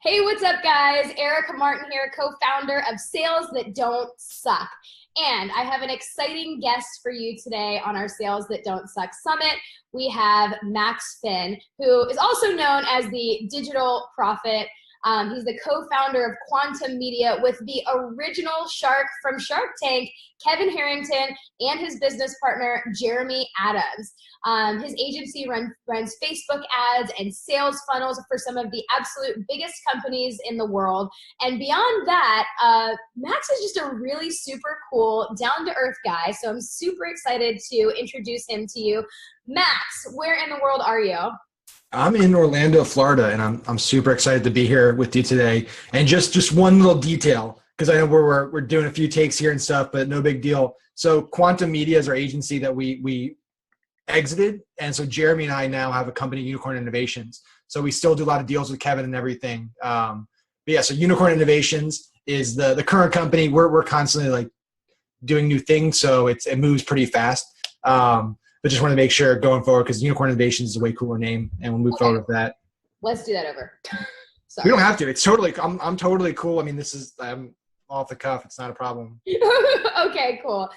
Hey, what's up, guys? Erica Martin here, co-founder of Sales That Don't Suck. And I have an exciting guest for you today on our Sales That Don't Suck Summit. We have Max Finn, who is also known as the Digital Prophet. He's the co-founder of Quantum Media with the original shark from Shark Tank, Kevin Harrington, and his business partner, Jeremy Adams. His agency runs Facebook ads and sales funnels for some of the absolute biggest companies in the world. And beyond that, Max is just a really super cool, down-to-earth guy. So I'm super excited to introduce him to you. Max, where in the world are you? I'm in Orlando, Florida, and I'm super excited to be here with you today. And just one little detail, because I know we're doing a few takes here and stuff, but no big deal. So Quantum Media is our agency that we exited, and so Jeremy and I now have a company, Unicorn Innovations. So we still do a lot of deals with Kevin and everything. But yeah, so Unicorn Innovations is the current company. We're constantly like doing new things, so it moves pretty fast. But just want to make sure going forward, because Unicorn Innovations is a way cooler name, and we'll move forward with that. Let's do that over. We don't have to. It's totally. I'm totally cool. I mean, I'm off the cuff. It's not a problem. Okay, cool.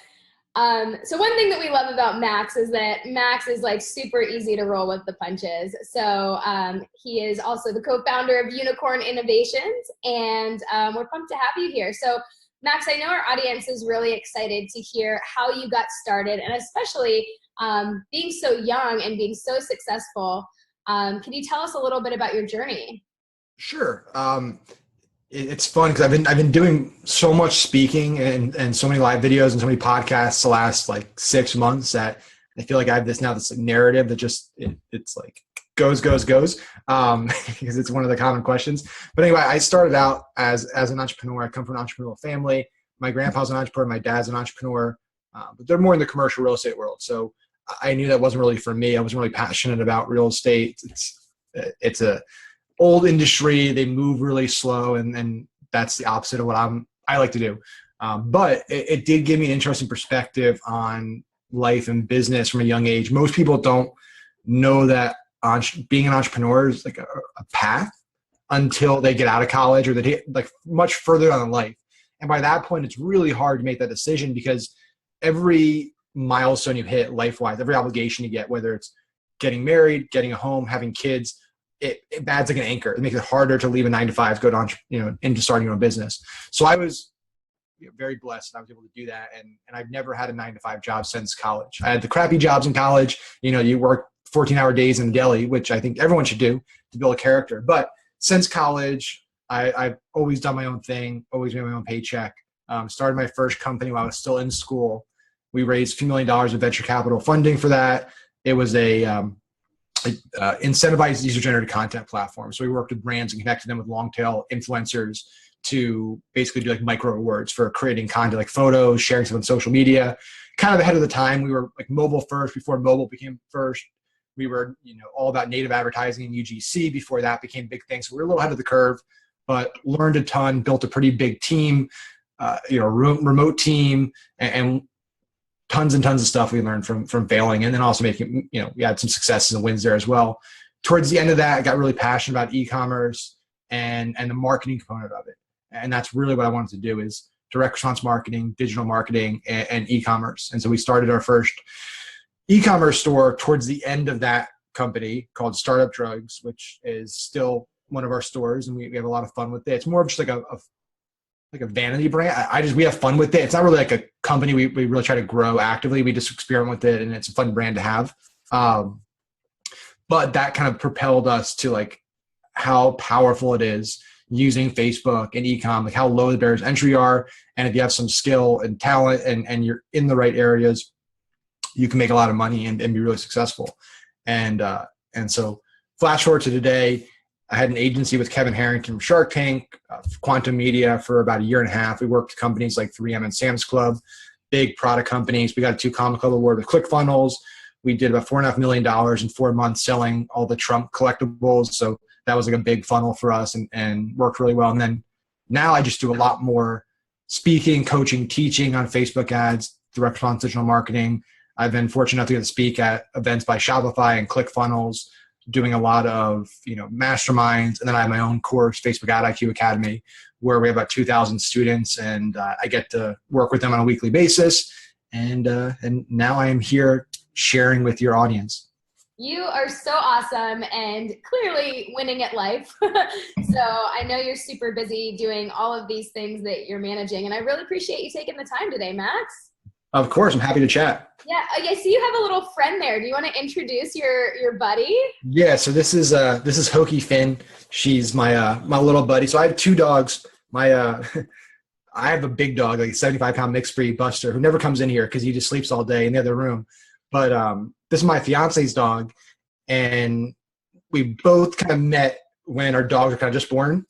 So one thing that we love about Max is that Max is like super easy to roll with the punches. So he is also the co-founder of Unicorn Innovations, and we're pumped to have you here. So Max, I know our audience is really excited to hear how you got started, and especially being so young and being so successful. Can you tell us a little bit about your journey? Sure. It's fun because I've been doing so much speaking and so many live videos and so many podcasts the last like 6 months that I feel like I have this narrative that just it's like goes because it's one of the common questions. But anyway, I started out as an entrepreneur. I come from an entrepreneurial family. My grandpa's an entrepreneur. My dad's an entrepreneur. But they're more in the commercial real estate world. So I knew that wasn't really for me. I wasn't really passionate about real estate. It's a old industry. They move really slow, and that's the opposite of what I like to do. But it did give me an interesting perspective on life and business from a young age. Most people don't know that being an entrepreneur is like a path until they get out of college or they get like much further on in life. And by that point, it's really hard to make that decision because every milestone you hit life-wise, every obligation you get, whether it's getting married, getting a home, having kids, it adds like an anchor. It makes it harder to leave a 9-to-5, go to into starting your own business. So I was very blessed that I was able to do that, and I've never had a 9-to-5 job since college. I had the crappy jobs in college. You work 14-hour days in the deli, which I think everyone should do to build a character. But since college, I've always done my own thing, always made my own paycheck. Started my first company while I was still in school. We raised a few $1 million of venture capital funding for that. It was a incentivized user-generated content platform. So we worked with brands and connected them with long-tail influencers to basically do like micro rewards for creating content like photos, sharing stuff on social media. Kind of ahead of the time. We were like mobile first before mobile became first. We were all about native advertising and UGC before that became a big thing. So we were a little ahead of the curve, but learned a ton, built a pretty big team, remote team, and tons and tons of stuff we learned from failing, and then also making, we had some successes and wins there as well. Towards the end of that, I got really passionate about e-commerce and the marketing component of it. And that's really what I wanted to do, is direct response marketing, digital marketing, and e-commerce. And so we started our first e-commerce store towards the end of that company called Startup Drugs, which is still one of our stores. And we have a lot of fun with it. It's more of just like a vanity brand. We have fun with it. It's not really like a company we really try to grow actively. We just experiment with it, and it's a fun brand to have. But that kind of propelled us to like how powerful it is using Facebook and e-com, like how low the barriers to entry are. And if you have some skill and talent and you're in the right areas, you can make a lot of money and be really successful. And so flash forward to today, I had an agency with Kevin Harrington from Shark Tank, Quantum Media for about 1.5 years. We worked with companies like 3M and Sam's Club, big product companies. We got a 2 Comma Club award with ClickFunnels. We did about $4.5 million in 4 months selling all the Trump collectibles. So that was like a big funnel for us and worked really well. And then now I just do a lot more speaking, coaching, teaching on Facebook ads, direct response digital marketing. I've been fortunate enough to get to speak at events by Shopify and ClickFunnels, doing a lot of, masterminds. And then I have my own course, Facebook Ad IQ Academy, where we have about 2,000 students, and I get to work with them on a weekly basis. And now I am here sharing with your audience. You are so awesome and clearly winning at life. So I know you're super busy doing all of these things that you're managing, and I really appreciate you taking the time today, Max. Of course, I'm happy to chat. Yeah, I see you have a little friend there. Do you want to introduce your buddy? Yeah, so this is Hokie Finn. She's my little buddy. So I have two dogs. I have a big dog, like a 75-pound mixed breed Buster, who never comes in here because he just sleeps all day in the other room. But this is my fiance's dog, and we both kind of met when our dogs were kind of just born,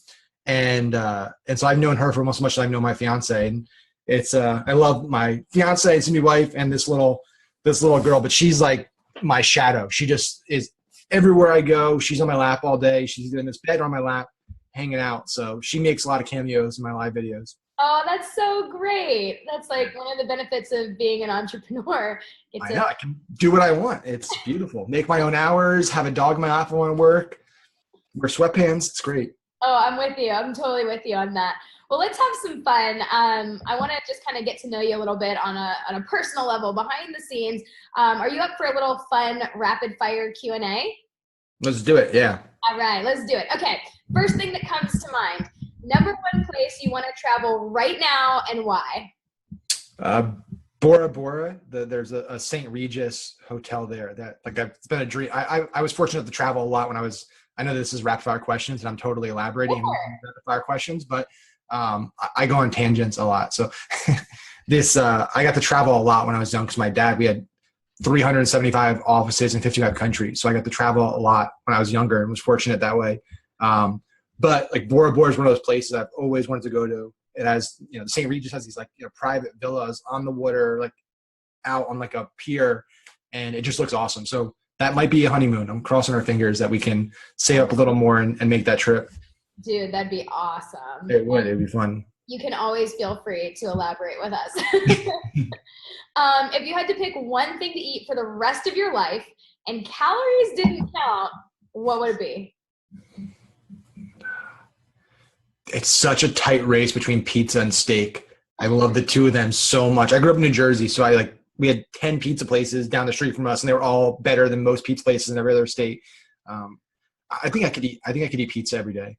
and so I've known her for almost as much as I've known my fiance, and it's I love my fiance and soon-to-be wife and this little girl, but she's like my shadow. She just is everywhere I go. She's on my lap all day. She's in this bed or on my lap, hanging out. So she makes a lot of cameos in my live videos. Oh, that's so great. That's like one of the benefits of being an entrepreneur. I know. I can do what I want. It's beautiful. Make my own hours, have a dog in my lap when I work, wear sweatpants. It's great. Oh, I'm with you. I'm totally with you on that. Well, let's have some fun. I want to just kind of get to know you a little bit on a personal level, behind the scenes. Are you up for a little fun rapid fire Q&A? Let's do it. Yeah. All right, let's do it. Okay. First thing that comes to mind. Number one place you want to travel right now and why? Bora Bora. There's a St. Regis hotel there that it's been a dream. I was fortunate to travel a lot when I know this is rapid fire questions and I'm totally elaborating on rapid fire questions, but I go on tangents a lot. So I got to travel a lot when I was young because my dad, we had 375 offices in 55 countries. So I got to travel a lot when I was younger and was fortunate that way. But like Bora Bora is one of those places I've always wanted to go to. It has, the St. Regis has these private villas on the water, like out on like a pier, and it just looks awesome. So that might be a honeymoon. I'm crossing our fingers that we can save up a little more and make that trip. Dude, that'd be awesome. It would. It'd be fun. You can always feel free to elaborate with us. If you had to pick one thing to eat for the rest of your life and calories didn't count, what would it be? It's such a tight race between pizza and steak. I love the two of them so much. I grew up in New Jersey, so we had 10 pizza places down the street from us, and they were all better than most pizza places in every other state. I think I could eat pizza every day.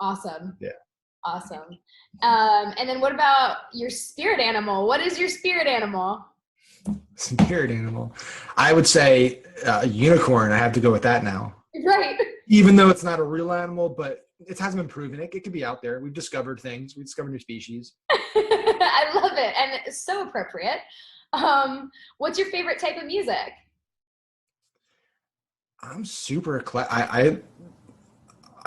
Awesome. Yeah. Awesome. And then what about your spirit animal? What is your spirit animal? Spirit animal. I would say unicorn. I have to go with that now. Right. Even though it's not a real animal, but it hasn't been proven. It could be out there. We've discovered things. We've discovered new species. I love it. And it's so appropriate. What's your favorite type of music? I'm super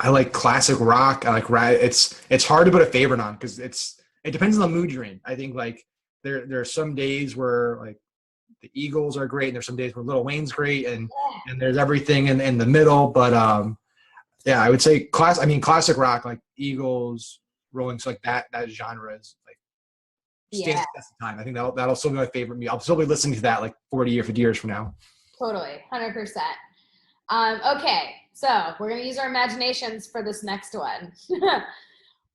I like classic rock. I like rap. It's hard to put a favorite on because it depends on the mood you're in. I think there are some days where like the Eagles are great, and there's some days where Lil Wayne's great, and there's everything in the middle. But yeah, I would say classic rock like Eagles, Rolling, so like that genre is like stands the test of time. I think that'll still be my favorite. I'll still be listening to that like 40 or 50 years from now. Totally, 100%. Okay, so we're going to use our imaginations for this next one.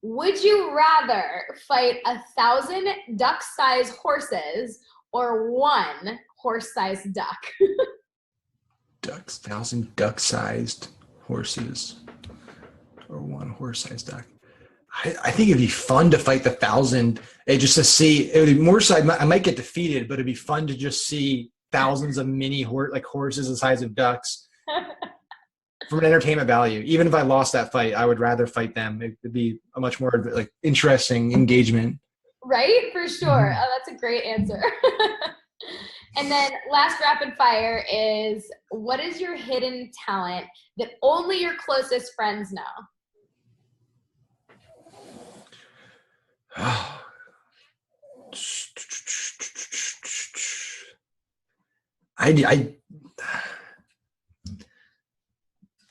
Would you rather fight 1,000 duck-sized horses or one horse-sized duck? 1,000 duck-sized horses or one horse-sized duck. I think it'd be fun to fight the 1,000. Just to see, it would be more so. I might get defeated, but it'd be fun to just see thousands of mini horses the size of ducks. From an entertainment value, even if I lost that fight, I would rather fight them. It would be a much more like interesting engagement. Right, for sure. Oh, that's a great answer. And then last rapid fire is, what is your hidden talent that only your closest friends know?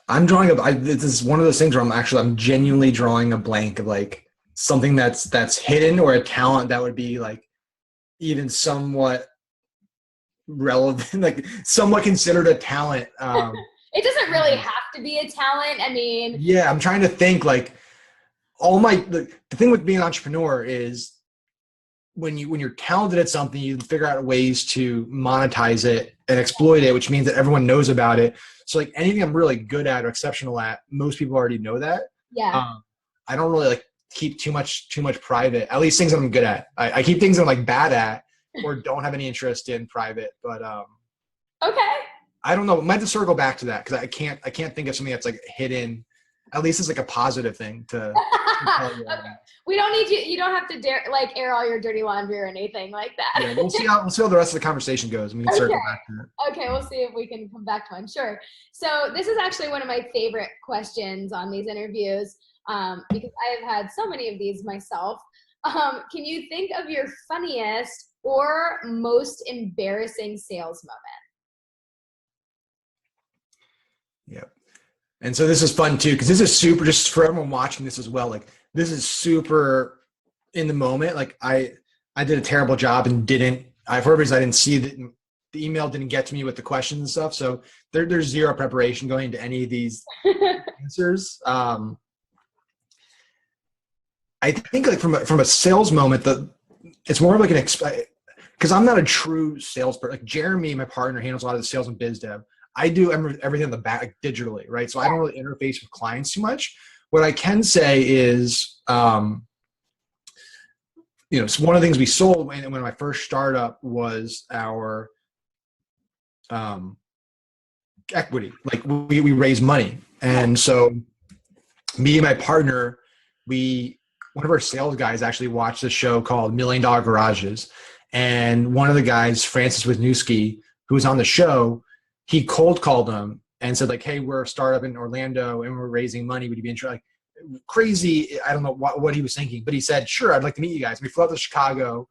I'm drawing this is one of those things where I'm genuinely drawing a blank of like something that's hidden or a talent that would be like even somewhat relevant, like somewhat considered a talent. It doesn't really have to be a talent. I mean, Yeah, I'm trying to think like the thing with being an entrepreneur is when you're talented at something, you figure out ways to monetize it and exploit it, which means that everyone knows about it. So like anything I'm really good at or exceptional at, most people already know that. yeah. I don't really like keep too much private. At least things that I'm good at. I keep things I'm like bad at or don't have any interest in private. But Okay. I don't know. I might have to circle back to that because I can't think of something that's like hidden. At least it's like a positive thing to tell you. Okay. We don't need you don't have to like air all your dirty laundry or anything like that. Yeah, we'll see how the rest of the conversation goes, and we can circle back to it. Okay, we'll see if we can come back to one. Sure. So this is actually one of my favorite questions on these interviews because I have had so many of these myself. Can you think of your funniest or most embarrassing sales moment? Yep. And so this is fun too, because this is super, just for everyone watching this as well, like this is super in the moment. Like I did a terrible job and for reasons I didn't see the email didn't get to me with the questions and stuff. So there's zero preparation going into any of these answers. I think like from a sales moment, it's more of like because I'm not a true salesperson. Like Jeremy, my partner, handles a lot of the sales and biz dev. I do everything in the back like, digitally, right? So I don't really interface with clients too much. What I can say is, so one of the things we sold when my first startup was our equity. Like we raised money, and so me and my partner, one of our sales guys actually watched a show called $1 Million Garages, and one of the guys, Francis Wisniewski, who was on the show, he cold called him and said like, "Hey, we're a startup in Orlando and we're raising money. Would you be interested?" Like crazy. I don't know what he was thinking, but he said, "Sure, I'd like to meet you guys." We flew out to Chicago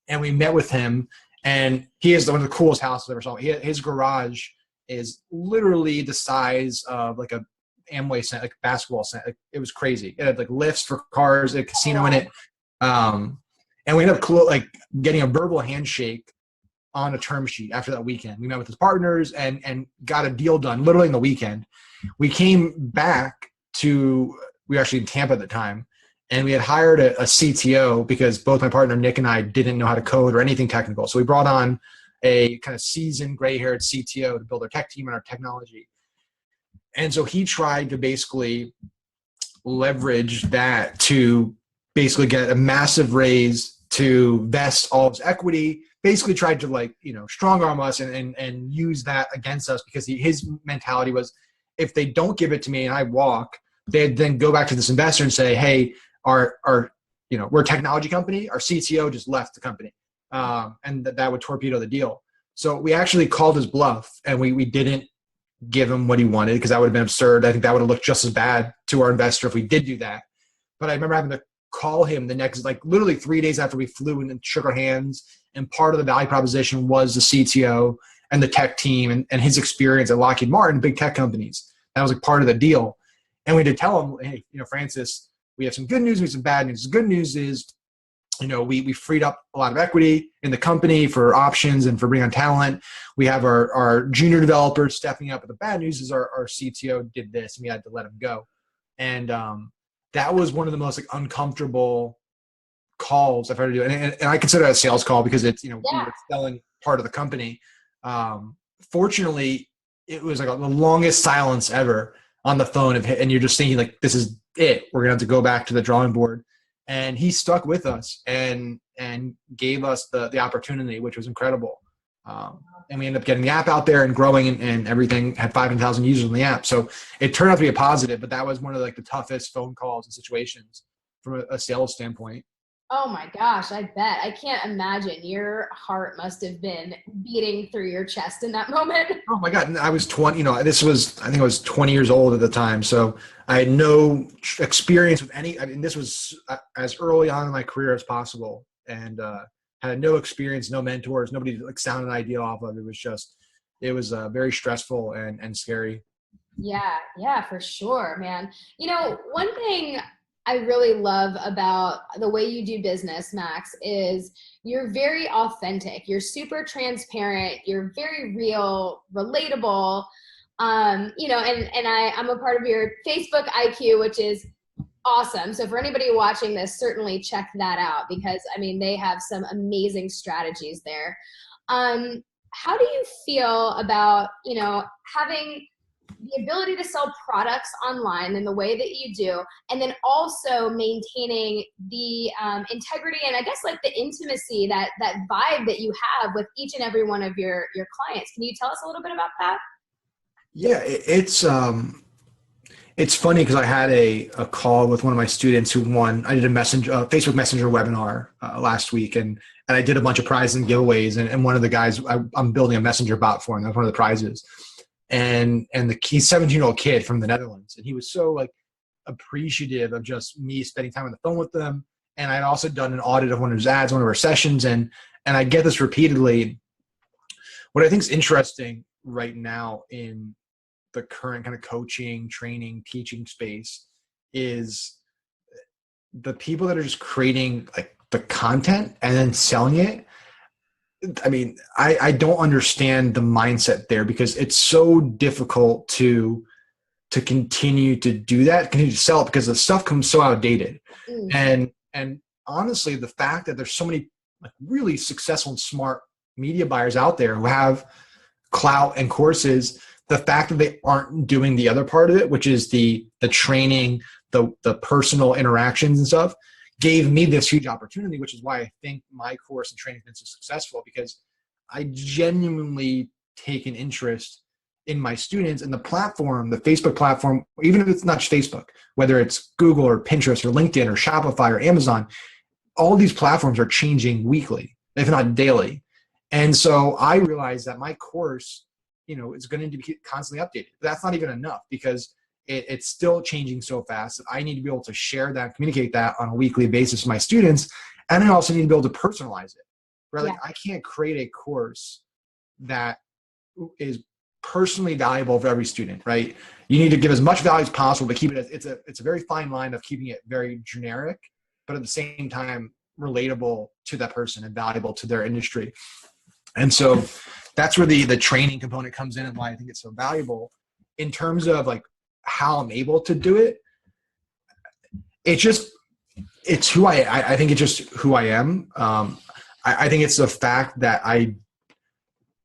and we met with him, and he is one of the coolest houses I've ever saw. His garage is literally the size of like a Amway center, like basketball center. Like, it was crazy. It had like lifts for cars, a casino in it. And we ended up getting a verbal handshake on a term sheet after that weekend. We met with his partners and got a deal done literally in the weekend. We came back we were actually in Tampa at the time, and we had hired a CTO because both my partner Nick and I didn't know how to code or anything technical. So we brought on a kind of seasoned gray-haired CTO to build our tech team and our technology. And so he tried to basically leverage that to basically get a massive raise to vest all of his equity, basically tried to strong arm us and use that against us because his mentality was if they don't give it to me and I walk, they'd then go back to this investor and say, "Hey, we're a technology company. Our CTO just left the company." And that would torpedo the deal. So we actually called his bluff and we didn't give him what he wanted because that would have been absurd. I think that would have looked just as bad to our investor if we did do that. But I remember having to call him the next, literally 3 days after we flew and shook our hands. And part of the value proposition was the CTO and the tech team and his experience at Lockheed Martin, big tech companies. That was part of the deal. And we had to tell him, "Hey, Francis, we have some good news, we have some bad news. The good news is, we freed up a lot of equity in the company for options and for bringing on talent. We have our junior developers stepping up. But the bad news is our CTO did this and we had to let him go." And that was one of the most uncomfortable calls I've ever do. And I consider it a sales call because it's, we were selling part of the company. Fortunately, it was the longest silence ever on the phone and you're just thinking this is it. We're going to have to go back to the drawing board. And he stuck with us and gave us the opportunity, which was incredible. And we ended up getting the app out there and growing and everything. Had 500,000 users on the app. So it turned out to be a positive, but that was one of the toughest phone calls and situations from a sales standpoint. Oh my gosh, I bet. I can't imagine. Your heart must have been beating through your chest in that moment. Oh my God. I was 20, I think I was 20 years old at the time. So I had no experience with this was as early on in my career as possible and had no experience, no mentors, nobody to sound an idea off of. It was very stressful and scary. Yeah, for sure, man. One thing I really love about the way you do business, Max, is you're very authentic. You're super transparent. You're very real, relatable. You know, and I'm a part of your Facebook IQ, which is awesome. So for anybody watching this, certainly check that out because I mean, they have some amazing strategies there. How do you feel about, you know, having the ability to sell products online in the way that you do, and then also maintaining the integrity and I guess like the intimacy, that vibe that you have with each and every one of your clients? Can you tell us a little bit about that? Yeah, it's funny because I had a call with one of my students who won. I did a Facebook Messenger webinar last week, and I did a bunch of prizes and giveaways. And one of the guys, I'm building a messenger bot for him. That's one of the prizes. And he's 17-year-old kid from the Netherlands, and he was so like appreciative of just me spending time on the phone with them. And I'd also done an audit of one of his ads, one of our sessions, and I get this repeatedly. What I think is interesting right now in the current kind of coaching, training, teaching space is the people that are just creating like the content and then selling it. I mean, I don't understand the mindset there because it's so difficult to continue to do that, continue to sell it because the stuff comes so outdated. And honestly, the fact that there's so many like really successful and smart media buyers out there who have clout and courses, the fact that they aren't doing the other part of it, which is the training, the personal interactions and stuff, gave me this huge opportunity, which is why I think my course and training has been so successful, because I genuinely take an interest in my students and the platform, the Facebook platform, even if it's not just Facebook, whether it's Google or Pinterest or LinkedIn or Shopify or Amazon, all these platforms are changing weekly, if not daily. And so I realized that my course, you know, is going to be constantly updated. But that's not even enough because it's still changing so fast that I need to be able to share that, communicate that on a weekly basis with my students. And I also need to be able to personalize it. Right? Like I can't create a course that is personally valuable for every student, right? You need to give as much value as possible, but keep it it's a very fine line of keeping it very generic, but at the same time relatable to that person and valuable to their industry. And so that's where the training component comes in and why I think it's so valuable. In terms of like how I'm able to do it, it's who I think it's just who I am. I think it's the fact that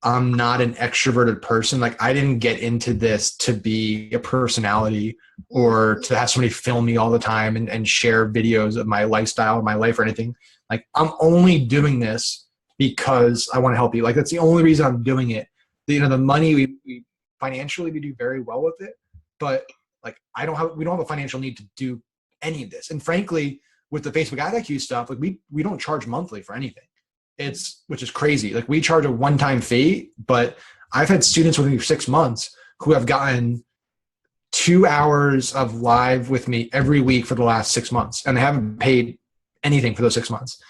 I'm not an extroverted person. Like I didn't get into this to be a personality or to have somebody film me all the time and share videos of my lifestyle or my life or anything. Like I'm only doing this because I want to help you. Like that's the only reason I'm doing it. You know, the money we financially we do very well with it, but like we don't have a financial need to do any of this. And frankly, with the Facebook Ad IQ stuff, like we don't charge monthly for anything. Which is crazy. Like we charge a one-time fee, but I've had students with me for 6 months who have gotten 2 hours of live with me every week for the last 6 months, and they haven't paid anything for those 6 months.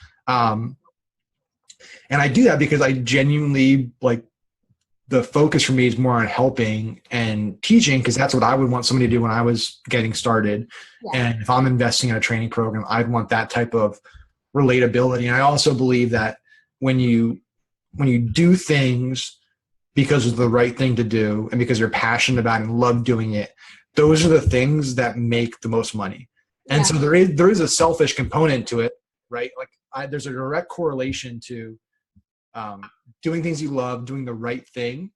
And I do that because I genuinely like the focus for me is more on helping and teaching, because that's what I would want somebody to do when I was getting started. Yeah. And if I'm investing in a training program, I'd want that type of relatability. And I also believe that when you do things because it's the right thing to do and because you're passionate about it and love doing it, those are the things that make the most money. And so there is a selfish component to it, right? Like there's a direct correlation to doing things you love, doing the right thing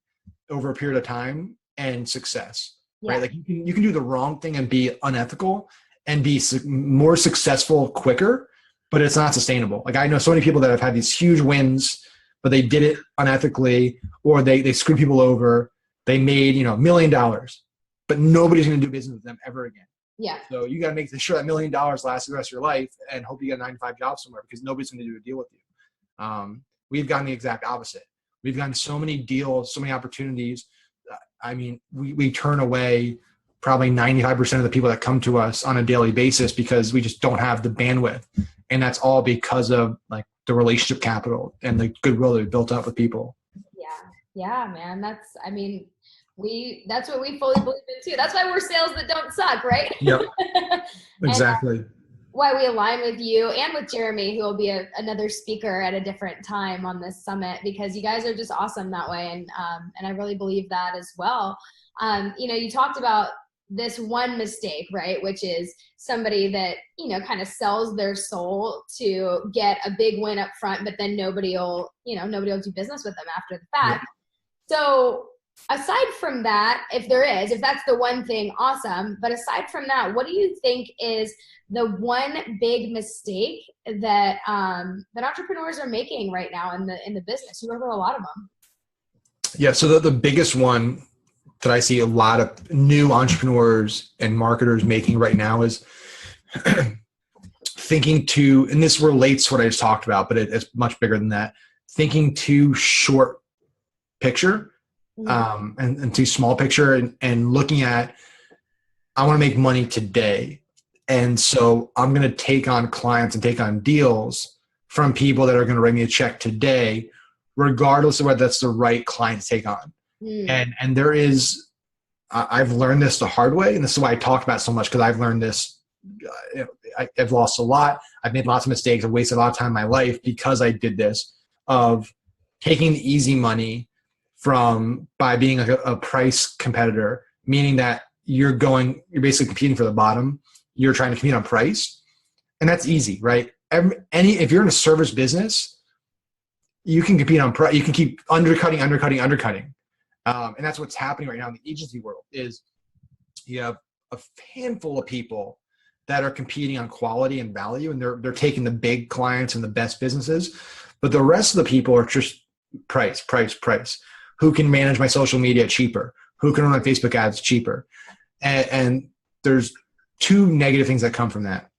over a period of time, and success, right? Like you can do the wrong thing and be unethical and be more successful quicker, but it's not sustainable. Like I know so many people that have had these huge wins, but they did it unethically, or they screwed people over. They made, $1 million, but nobody's going to do business with them ever again. Yeah. So you got to make sure that $1 million lasts the rest of your life and hope you get a 9-to-5 job somewhere, because nobody's going to do a deal with you. We've gotten the exact opposite. We've gotten so many deals, so many opportunities. I mean, we turn away probably 95% of the people that come to us on a daily basis because we just don't have the bandwidth. And that's all because of like the relationship capital and the goodwill that we built up with people. Yeah, man. That's what we fully believe in too. That's why we're sales that don't suck, right? Yep. Exactly. why we align with you and with Jeremy, who will be another speaker at a different time on this summit, because you guys are just awesome that way. And I really believe that as well. You talked about this one mistake, right? Which is somebody that, kind of sells their soul to get a big win up front, but then nobody will do business with them after the fact. Yeah. So aside from that, if that's the one thing, awesome. But aside from that, what do you think is the one big mistake that that entrepreneurs are making right now in the business? You work with a lot of them. Yeah. So the biggest one that I see a lot of new entrepreneurs and marketers making right now is thinking and this relates to what I just talked about, but it's much bigger than that. Thinking too short picture. And too small picture and looking at, I want to make money today. And so I'm going to take on clients and take on deals from people that are going to write me a check today, regardless of whether that's the right client to take on. And there is, I've learned this the hard way. And this is why I talk about it so much, because I've learned this. I've lost a lot. I've made lots of mistakes. I've wasted a lot of time in my life because I did this, of taking the easy money by being like a price competitor, meaning that you're basically competing for the bottom. You're trying to compete on price, and that's easy, right? If you're in a service business, you can compete on price. You can keep undercutting. And that's what's happening right now in the agency world is you have a handful of people that are competing on quality and value, and they're taking the big clients and the best businesses, but the rest of the people are just price. Who can manage my social media cheaper? Who can run my Facebook ads cheaper? And there's two negative things that come from that.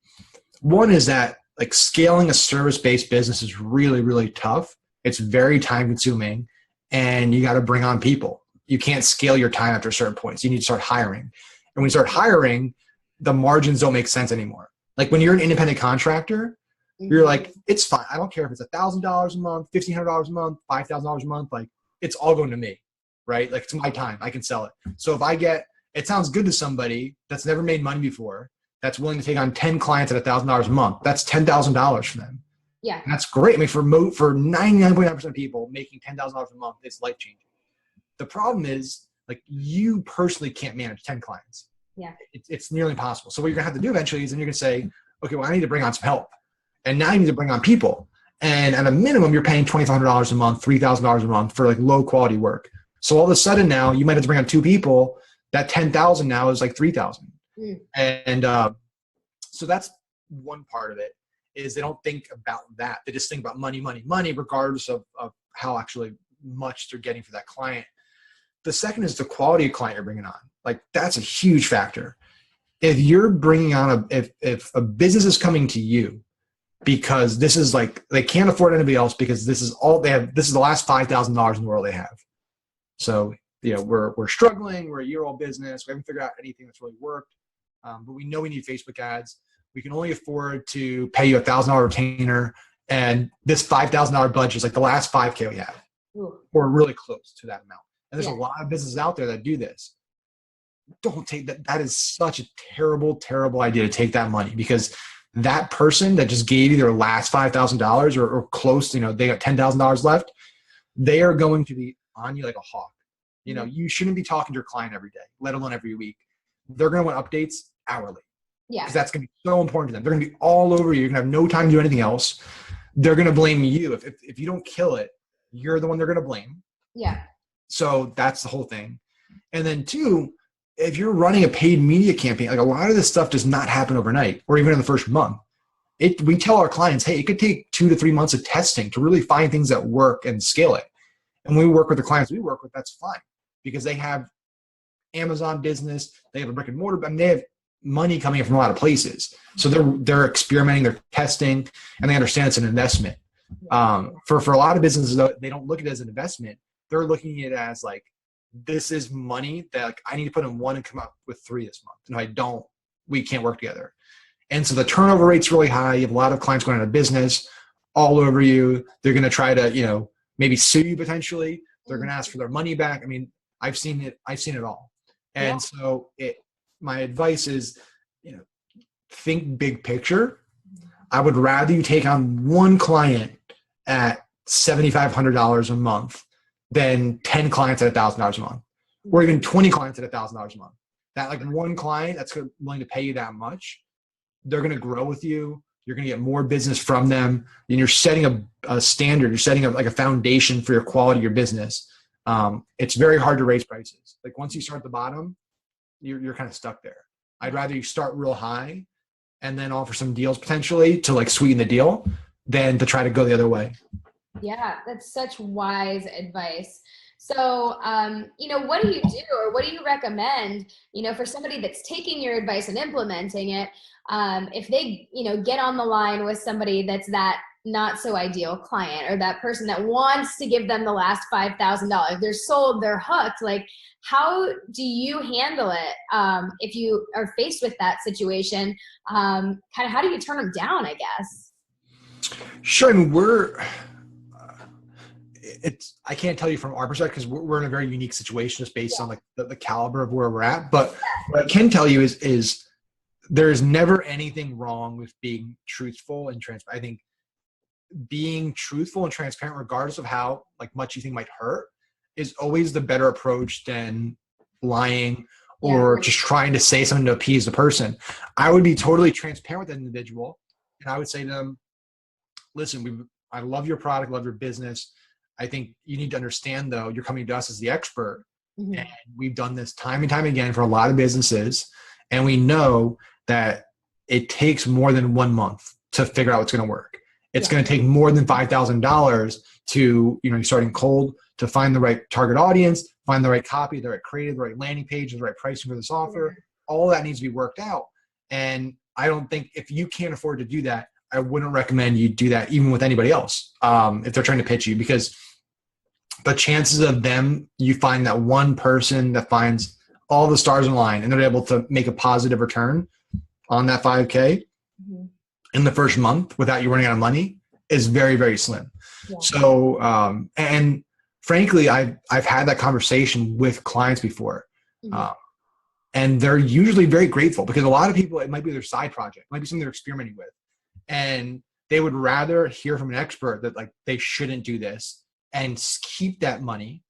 One is that like scaling a service-based business is really, really tough. It's very time consuming, and you got to bring on people. You can't scale your time after certain points. You need to start hiring. And when you start hiring, the margins don't make sense anymore. Like when you're an independent contractor, you're like, it's fine. I don't care if it's $1,000 a month, $1,500 a month, $5,000 a month. Like, it's all going to me, right? Like, it's my time. I can sell it. So if it sounds good to somebody that's never made money before, that's willing to take on 10 clients at $1,000 a month, that's $10,000 for them. Yeah. And that's great. I mean, for 99.9% of people, making $10,000 a month is life-changing. The problem is, like, you personally can't manage 10 clients. Yeah. It's nearly impossible. So what you're going to have to do eventually is then you're going to say, okay, well, I need to bring on some help. And now you need to bring on people. And at a minimum, you're paying $2,500 a month, $3,000 a month for like low quality work. So all of a sudden now you might have to bring on two people. That 10,000 now is like 3,000. And so that's one part of it, is they don't think about that. They just think about money, regardless of how actually much they're getting for that client. The second is the quality of client you're bringing on. Like, that's a huge factor. If you're bringing on if a business is coming to you because this is like, they can't afford anybody else because this is all they have. This is the last $5,000 in the world they have. So, we're struggling. We're a year-old business. We haven't figured out anything that's really worked. But we know we need Facebook ads. We can only afford to pay you $1,000 retainer. And this $5,000 budget is like the last 5K we have. Or really close to that amount. And there's a lot of businesses out there that do this. Don't take that. That is such a terrible, terrible idea to take that money, because that person that just gave you their last $5,000 or close, they got $10,000 left. They are going to be on you like a hawk. You shouldn't be talking to your client every day, let alone every week. They're going to want updates hourly. Yeah. Because that's going to be so important to them. They're going to be all over you. You're going to have no time to do anything else. They're going to blame you. If you don't kill it, you're the one they're going to blame. Yeah. So that's the whole thing. And then two, if you're running a paid media campaign, like, a lot of this stuff does not happen overnight or even in the first month. We tell our clients, hey, it could take 2 to 3 months of testing to really find things that work and scale it. And when we work with the clients we work with, that's fine, because they have Amazon business, they have a brick and mortar, and they have money coming in from a lot of places. So they're experimenting, they're testing, and they understand it's an investment. For a lot of businesses, though, they don't look at it as an investment. They're looking at it as like, this is money that, like, I need to put in 1 and come up with 3 this month. And if I don't, we can't work together. And so the turnover rate's really high. You have a lot of clients going out of business all over you. They're going to try to, maybe sue you potentially. They're going to ask for their money back. I mean, I've seen it all. And so my advice is, think big picture. I would rather you take on one client at $7,500 a month than 10 clients at $1,000 a month, or even 20 clients at $1,000 a month. That like one client that's willing to pay you that much, they're going to grow with you. You're going to get more business from them, and you're setting a standard. You're setting up like a foundation for your quality of your business. It's very hard to raise prices. Like once you start at the bottom, you're kind of stuck there. I'd rather you start real high and then offer some deals potentially to like sweeten the deal than to try to go the other way. Yeah, that's such wise advice. So, what do you do, or what do you recommend, for somebody that's taking your advice and implementing it? If they, get on the line with somebody that's that not so ideal client, or that person that wants to give them the last $5,000, they're sold, they're hooked. Like, how do you handle it if you are faced with that situation? Kind of how do you turn them down, I guess? Sure. I mean, I can't tell you from our perspective because we're in a very unique situation just based on like the caliber of where we're at. But what I can tell you is there's never anything wrong with being truthful and transparent. I think being truthful and transparent, regardless of how like much you think might hurt, is always the better approach than lying or just trying to say something to appease the person. I would be totally transparent with that individual, and I would say to them, listen, I love your product, love your business. I think you need to understand, though, you're coming to us as the expert. Mm-hmm. And we've done this time and time again for a lot of businesses. And we know that it takes more than 1 month to figure out what's going to work. It's going to take more than $5,000 to, you're starting cold, to find the right target audience, find the right copy, the right creative, the right landing page, the right pricing for this offer. All that needs to be worked out. And I don't think if you can't afford to do that, I wouldn't recommend you do that even with anybody else if they're trying to pitch you, because the chances of you find that one person that finds all the stars in line and they're able to make a positive return on that 5K in the first month without you running out of money is very, very slim. Yeah. So, and frankly, I've had that conversation with clients before. And they're usually very grateful because a lot of people, it might be their side project, it might be something they're experimenting with. And they would rather hear from an expert that like they shouldn't do this and keep that money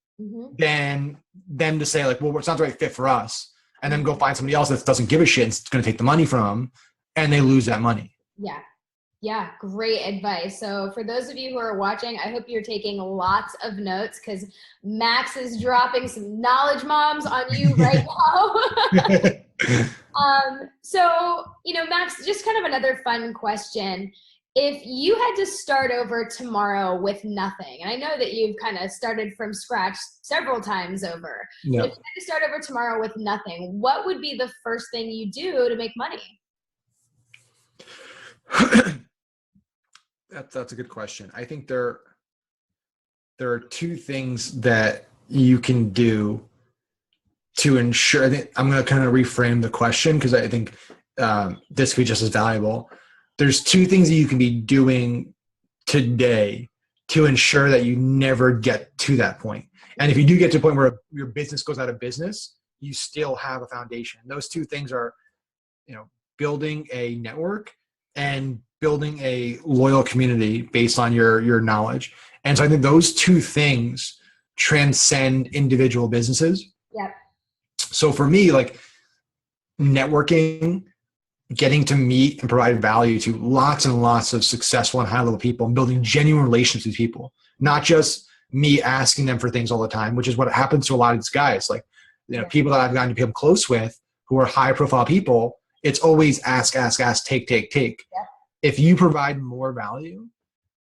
than them to say like, well, it's not the right fit for us, and then go find somebody else that doesn't give a shit and it's going to take the money from them, and they lose that money. Yeah. Yeah. Great advice. So for those of you who are watching, I hope you're taking lots of notes because Max is dropping some knowledge bombs on you right now. So, Max, just kind of another fun question. If you had to start over tomorrow with nothing, and I know that you've kind of started from scratch several times over, but if you had to start over tomorrow with nothing, what would be the first thing you do to make money? That's a good question. I think there are two things that you can do to ensure. I think I'm going to kind of reframe the question because I think this could be just as valuable. There's two things that you can be doing today to ensure that you never get to that point. And if you do get to a point where your business goes out of business, you still have a foundation. Those two things are, building a network and building a loyal community based on your knowledge. And so I think those two things transcend individual businesses. Yep. So for me, like networking, getting to meet and provide value to lots and lots of successful and high-level people and building genuine relationships with people, not just me asking them for things all the time, which is what happens to a lot of these guys. Like, people that I've gotten to become close with who are high-profile people, it's always ask, take. Yeah. If you provide more value,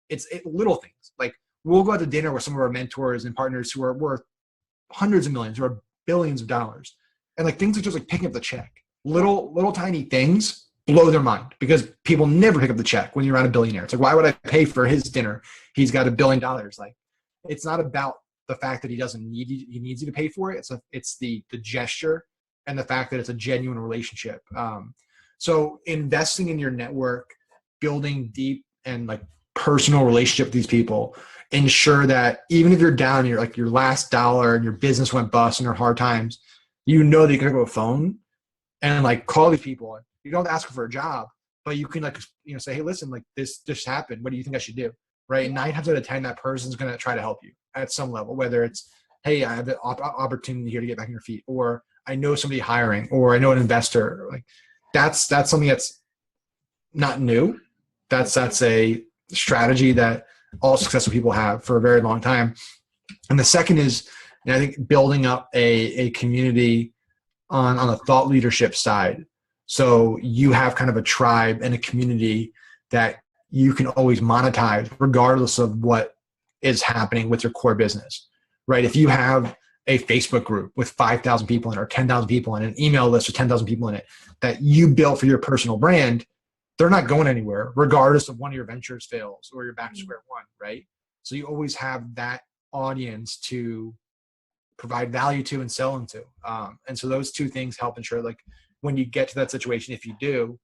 it's little things. Like we'll go out to dinner with some of our mentors and partners who are worth hundreds of millions or billions of dollars. And like things are just like picking up the check. Little tiny things blow their mind because people never pick up the check when you're around a billionaire. It's like, why would I pay for his dinner? He's got $1 billion. Like it's not about the fact that he doesn't need you, he needs you to pay for it. It's the gesture and the fact that it's a genuine relationship. So investing in your network, building deep and like personal relationship with these people, ensure that even if you're down, you're like your last dollar and your business went bust and there are hard times, that you can go to a phone and like call these people. You don't have to ask for a job, but you can like, say, hey, listen, like this just happened. What do you think I should do? Right. And 9 times out of 10, that person's going to try to help you at some level, whether it's, hey, I have the opportunity here to get back on your feet, or I know somebody hiring, or I know an investor. Like that's something that's not new. That's a strategy that all successful people have for a very long time. And the second is, I think, building up a community on the thought leadership side. So you have kind of a tribe and a community that you can always monetize regardless of what is happening with your core business, right? If you have a Facebook group with 5,000 people in it, or 10,000 people in it, an email list with 10,000 people in it that you built for your personal brand, they're not going anywhere regardless of one of your ventures fails or you're back to square one, right? So you always have that audience to provide value to and sell into. And so those two things help ensure, like, when you get to that situation, if you do,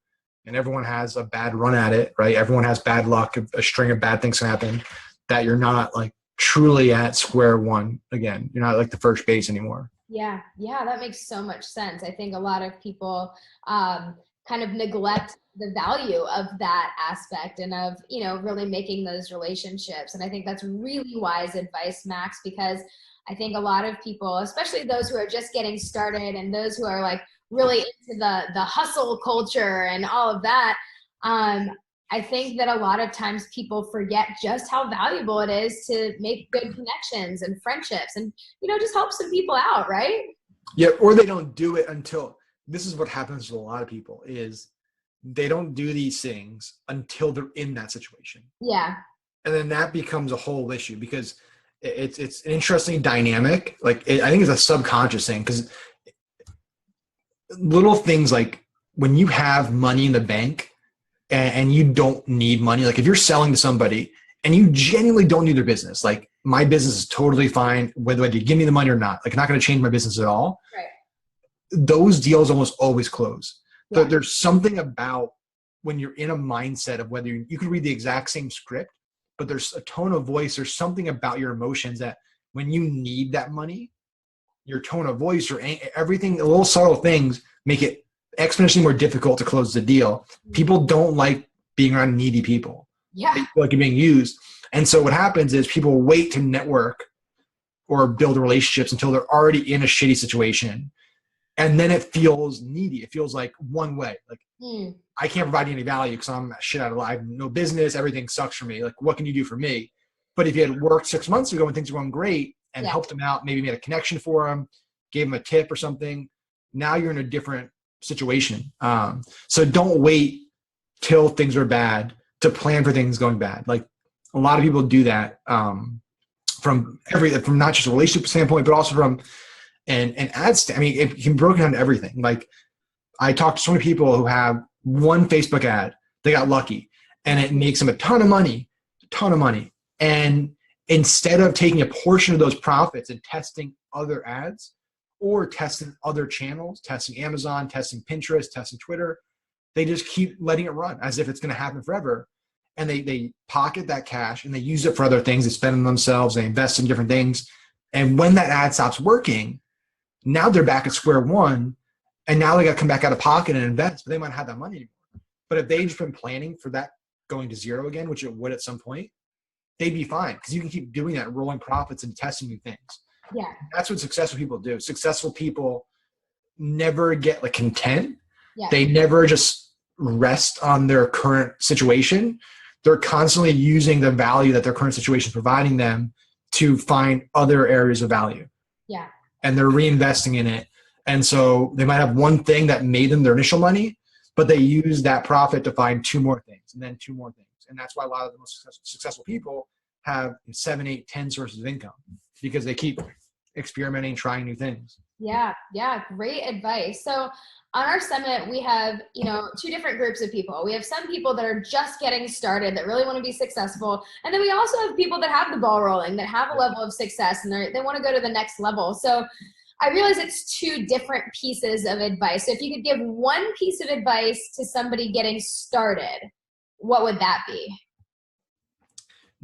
and everyone has a bad run at it, right? Everyone has bad luck, a string of bad things can happen, that you're not like truly at square one again. You're not like the first base anymore. Yeah. That makes so much sense. I think a lot of people kind of neglect the value of that aspect and of, really making those relationships. And I think that's really wise advice, Max, because I think a lot of people, especially those who are just getting started and those who are like really into the hustle culture and all of that, I think that a lot of times people forget just how valuable it is to make good connections and friendships and, just help some people out, right? Yeah, or they don't do it until, this is what happens to a lot of people, is they don't do these things until they're in that situation. Yeah. And then that becomes a whole issue, because it's an interesting dynamic. Like, I think it's a subconscious thing, because little things like when you have money in the bank and you don't need money, like if you're selling to somebody and you genuinely don't need their business, like my business is totally fine whether you give me the money or not, like not going to change my business at all. Right. Those deals almost always close. Yeah. There's something about when you're in a mindset of whether you can read the exact same script, but there's a tone of voice, there's something about your emotions that when you need that money, your tone of voice or everything, the little subtle things make it exponentially more difficult to close the deal. People don't like being around needy people. Yeah. They feel like you're being used. And so what happens is people wait to network or build relationships until they're already in a shitty situation. And then it feels needy. It feels like one way. Like, I can't provide you any value because I'm shit out of life. I have no business. Everything sucks for me. Like, what can you do for me? But if you had worked 6 months ago and things were going great and helped them out, maybe made a connection for them, gave them a tip or something, now you're in a different situation. So don't wait till things are bad to plan for things going bad. Like, a lot of people do that from not just a relationship standpoint, but also from an ad I mean, it can be broken down to everything. Like, I talked to so many people who have one Facebook ad, they got lucky, and it makes them a ton of money. And instead of taking a portion of those profits and testing other ads or testing other channels, testing Amazon, testing Pinterest, testing Twitter, they just keep letting it run as if it's going to happen forever. And they pocket that cash and they use it for other things. They spend on themselves. They invest in different things. And when that ad stops working, now they're back at square one. And now they got to come back out of pocket and invest, but they might not have that money anymore. But if they've just been planning for that going to zero again, which it would at some point, they'd be fine, because you can keep doing that, rolling profits and testing new things. Yeah. That's what successful people do. Successful people never get like content. Yeah. They never just rest on their current situation. They're constantly using the value that their current situation is providing them to find other areas of value. Yeah. And they're reinvesting in it. And so they might have one thing that made them their initial money, but they use that profit to find 2 more things and then 2 more things. And that's why a lot of the most successful people have 7, 8, 10 sources of income, because they keep experimenting, trying new things. Yeah. Great advice. So on our summit, we have, 2 different groups of people. We have some people that are just getting started, that really want to be successful. And then we also have people that have the ball rolling, that have a level of success, and they want to go to the next level. So I realize it's 2 different pieces of advice. So if you could give one piece of advice to somebody getting started, what would that be?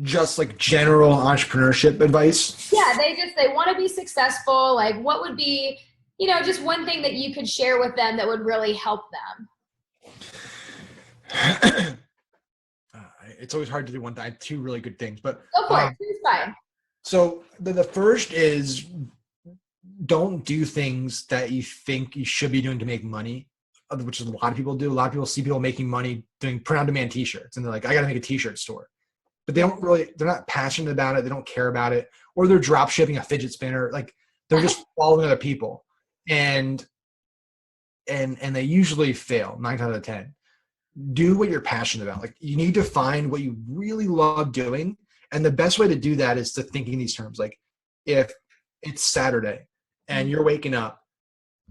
Just like general entrepreneurship advice? Yeah, they want to be successful. Like, what would be, just one thing that you could share with them that would really help them? It's always hard to do one thing. I have two really good things, but Go for it. It's fine. So the first is, don't do things that you think you should be doing to make money, which is a lot of people do. A lot of people see people making money doing print-on-demand t-shirts, and they're like, I got to make a t-shirt store. But they're not passionate about it. They don't care about it. Or they're drop shipping a fidget spinner. Like, they're just following other people. And they usually fail 9 out of 10. Do what you're passionate about. Like, you need to find what you really love doing. And the best way to do that is to think in these terms. Like, if it's Saturday and you're waking up,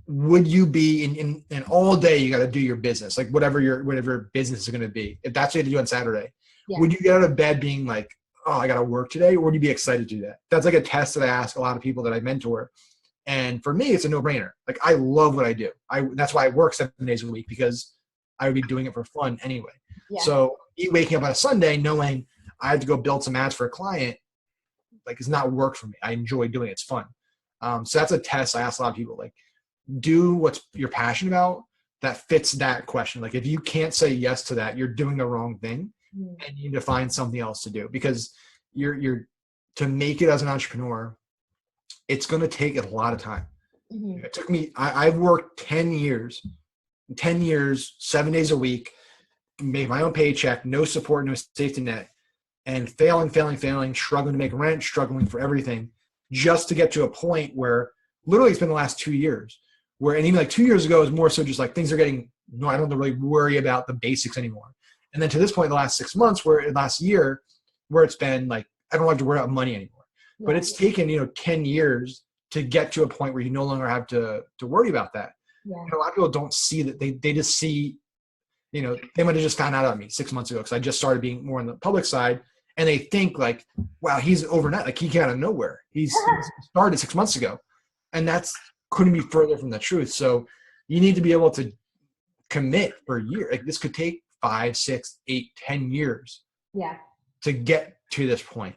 would you be in all day, you got to do your business, like whatever your business is going to be. If that's what you have to do on Saturday, would you get out of bed being like, oh, I got to work today? Or would you be excited to do that? That's like a test that I ask a lot of people that I mentor. And for me, it's a no-brainer. Like, I love what I do. That's why I work 7 days a week, because I would be doing it for fun anyway. Yeah. So me waking up on a Sunday knowing I have to go build some ads for a client, like, it's not work for me. I enjoy doing it. It's fun. So that's a test I ask a lot of people. Like, do what you're passionate about that fits that question. Like, if you can't say yes to that, you're doing the wrong thing, and you need to find something else to do, because you're to make it as an entrepreneur, it's going to take a lot of time. It took me, I've worked 10 years, 7 days a week, made my own paycheck, no support, no safety net, and failing, struggling to make rent, struggling for everything, just to get to a point where literally it's been the last 2 years where, and even like 2 years ago, it was more so just like things are getting, no, I don't have to really worry about the basics anymore. And then to this point, the last 6 months, last year, where it's been like, I don't have to worry about money anymore. Yeah. But it's taken, 10 years to get to a point where you no longer have to worry about that. Yeah. A lot of people don't see that. They just see, they might have just found out about me 6 months ago, because I just started being more on the public side, and they think like, wow, he's overnight. Like, he came out of nowhere. He's started 6 months ago. And that's couldn't be further from the truth. So you need to be able to commit for a year. Like, this could take 5, 6, 8, 10 years to get to this point.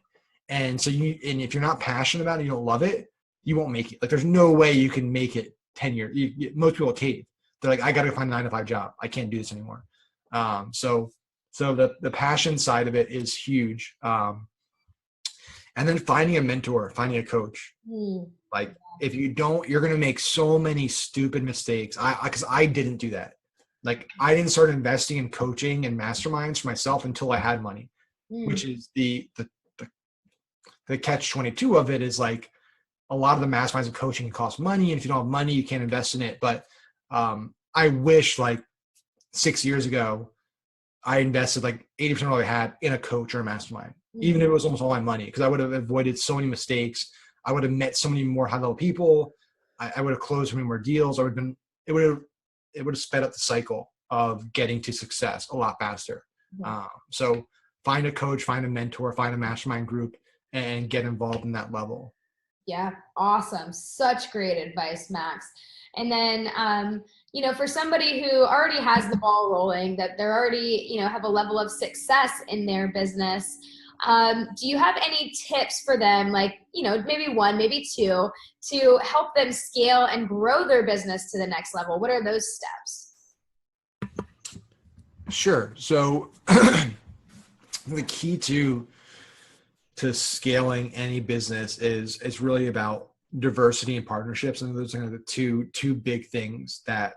And so and if you're not passionate about it, you don't love it, you won't make it. Like, there's no way you can make it 10 years. Most people cave. They're like, I got to find a 9-to-5 job. I can't do this anymore. So the passion side of it is huge. And then finding a mentor, finding a coach. Like, if you don't, you're going to make so many stupid mistakes. Because I didn't do that. Like, I didn't start investing in coaching and masterminds for myself until I had money, which is the catch-22 of it, is like, a lot of the masterminds and coaching can cost money. And if you don't have money, you can't invest in it. But I wish, like, 6 years ago, I invested like 80% of what I had in a coach or a mastermind, even if it was almost all my money, because I would have avoided so many mistakes. I would have met so many more high-level people. I would have closed so many more deals. It would have sped up the cycle of getting to success a lot faster. So find a coach, find a mentor, find a mastermind group, and get involved in that level. Yeah. Awesome. Such great advice, Max. And then, for somebody who already has the ball rolling, that they're already, have a level of success in their business, do you have any tips for them, like, maybe 1, maybe 2, to help them scale and grow their business to the next level? What are those steps? Sure. So the key to scaling any business is really about diversity and partnerships. And those are the two big things that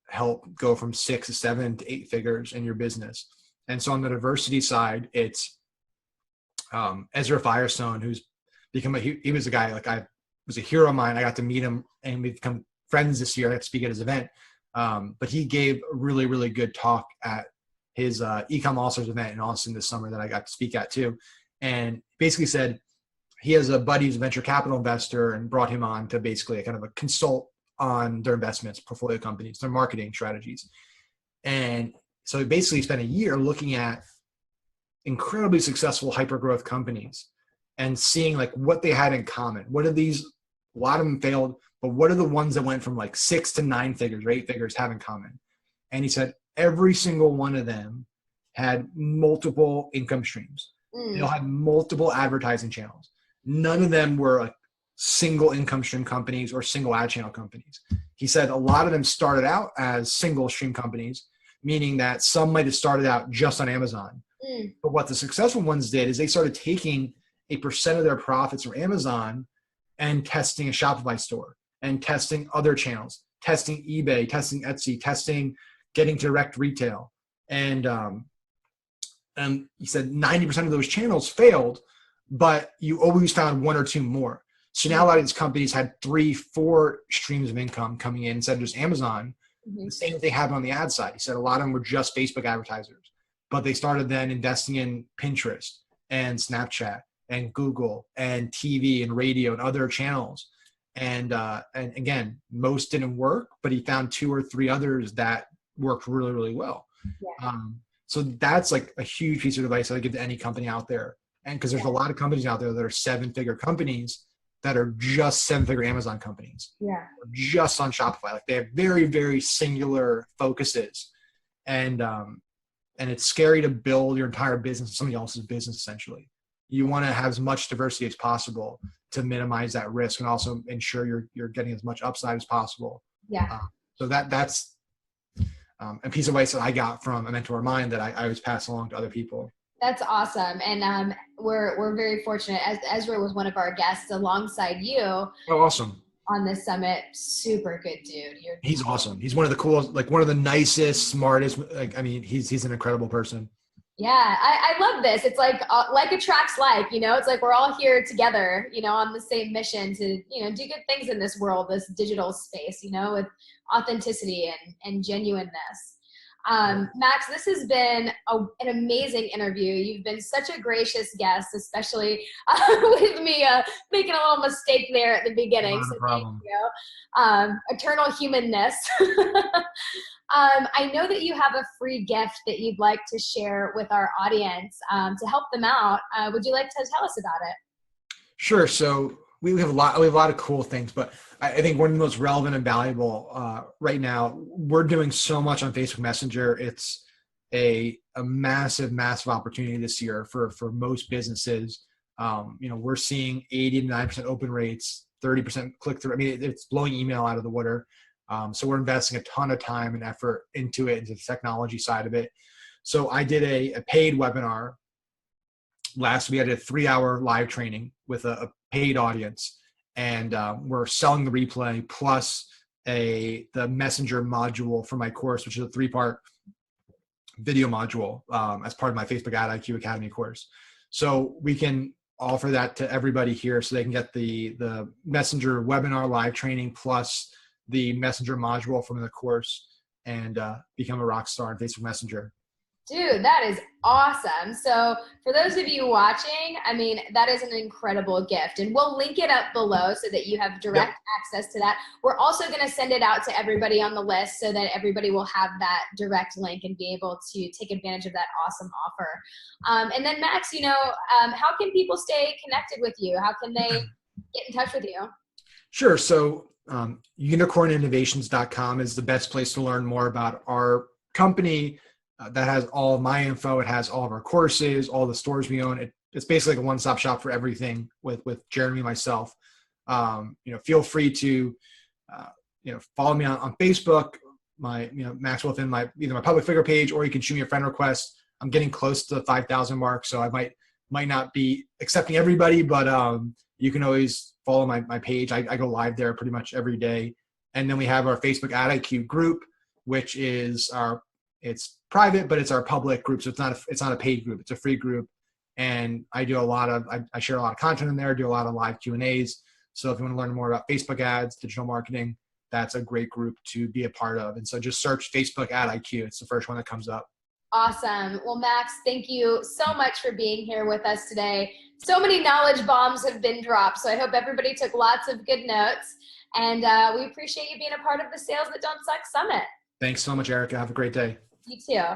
help go from 6 to 7 to 8 figures in your business. And so on the diversity side, it's Ezra Firestone, who's become he was a guy, like, I was a hero of mine. I got to meet him and we've become friends this year. I got to speak at his event. But he gave a really, really good talk at his Ecom All-Stars event in Austin this summer that I got to speak at too. And basically said he has a buddy who's a venture capital investor, and brought him on to basically kind of a consult on their investments, portfolio companies, their marketing strategies. And so he basically spent a year looking at incredibly successful hyper-growth companies and seeing like what they had in common. What are these? A lot of them failed, but what are the ones that went from like 6 to 9 figures or 8 figures have in common? And he said every single one of them had multiple income streams. They all had multiple advertising channels. None of them were like single income stream companies or single ad channel companies. He said a lot of them started out as single stream companies. meaning that some might have started out just on Amazon. But what the successful ones did is they started taking a percent of their profits from Amazon and testing a Shopify store and testing other channels, testing eBay, testing Etsy, testing getting direct retail. And he said 90% of those channels failed, but you always found one or two more. So now a lot of these companies had 3-4 streams of income coming in instead of just Amazon. The same thing happened on the ad side. He said a lot of them were just Facebook advertisers, but they started then investing in Pinterest and Snapchat and Google and TV and radio and other channels. And again, most didn't work, but he found 2 or 3 others that worked really, really well. Yeah. So that's like a huge piece of advice I would give to any company out there. And because there's a lot of companies out there that are 7-figure companies that are just 7-figure Amazon companies. Yeah. Just on Shopify. Like they have very, very singular focuses. And it's scary to build your entire business, somebody else's business, essentially. You want to have as much diversity as possible to minimize that risk and also ensure you're getting as much upside as possible. Yeah. So that's a piece of advice that I got from a mentor of mine that I always pass along to other people. That's awesome. And we're very fortunate. As Ezra was one of our guests alongside you. Oh, awesome. On this summit. Super good dude. He's awesome. He's one of the coolest, like one of the nicest, smartest. Like, I mean, he's an incredible person. Yeah, I love this. It's like attracts like, you know, it's like we're all here together, you know, on the same mission to, you know, do good things in this world, this digital space, you know, with authenticity and genuineness. Max, this has been an amazing interview. You've been such a gracious guest, especially with me making a little mistake there at the beginning. Not a problem. Thank you. Eternal humanness. I know that you have a free gift that you'd like to share with our audience to help them out. Would you like to tell us about it? Sure. So we have a lot of cool things, but I think one of the most relevant and valuable right now, we're doing so much on Facebook Messenger. It's a massive, massive opportunity this year for most businesses. You know, we're seeing 80 to 90% open rates, 30% click through. I mean, it's blowing email out of the water. So we're investing a ton of time and effort into it, into the technology side of it. So I did a paid webinar last week. I did a 3-hour live training with a paid audience, and we're selling the replay plus the messenger module for my course, which is a 3-part video module as part of my Facebook Ad IQ Academy course. So we can offer that to everybody here so they can get the messenger webinar live training plus the messenger module from the course and become a rock star in Facebook Messenger. Dude, that is awesome. So for those of you watching, I mean, that is an incredible gift. And we'll link it up below so that you have direct access to that. We're also going to send it out to everybody on the list so that everybody will have that direct link and be able to take advantage of that awesome offer. And then Max, you know, how can people stay connected with you? How can they get in touch with you? Sure. So unicorninnovations.com is the best place to learn more about our company. That has all of my info. It has all of our courses, all the stores we own. It's basically like a one-stop shop for everything with Jeremy and myself. You know, feel free to, you know, follow me on Facebook, Max Wilson, either my public figure page, or you can shoot me a friend request. I'm getting close to the 5,000 mark, so I might not be accepting everybody, but you can always follow my page. I go live there pretty much every day. And then we have our Facebook Ad IQ group, which is it's private, but it's our public group. So it's not a paid group. It's a free group. And I do I share a lot of content in there, do a lot of live Q&As. So if you want to learn more about Facebook ads, digital marketing, that's a great group to be a part of. And so just search Facebook Ad IQ. It's the first one that comes up. Awesome. Well, Max, thank you so much for being here with us today. So many knowledge bombs have been dropped. So I hope everybody took lots of good notes. And we appreciate you being a part of the Sales That Don't Suck Summit. Thanks so much, Erica. Have a great day. You too.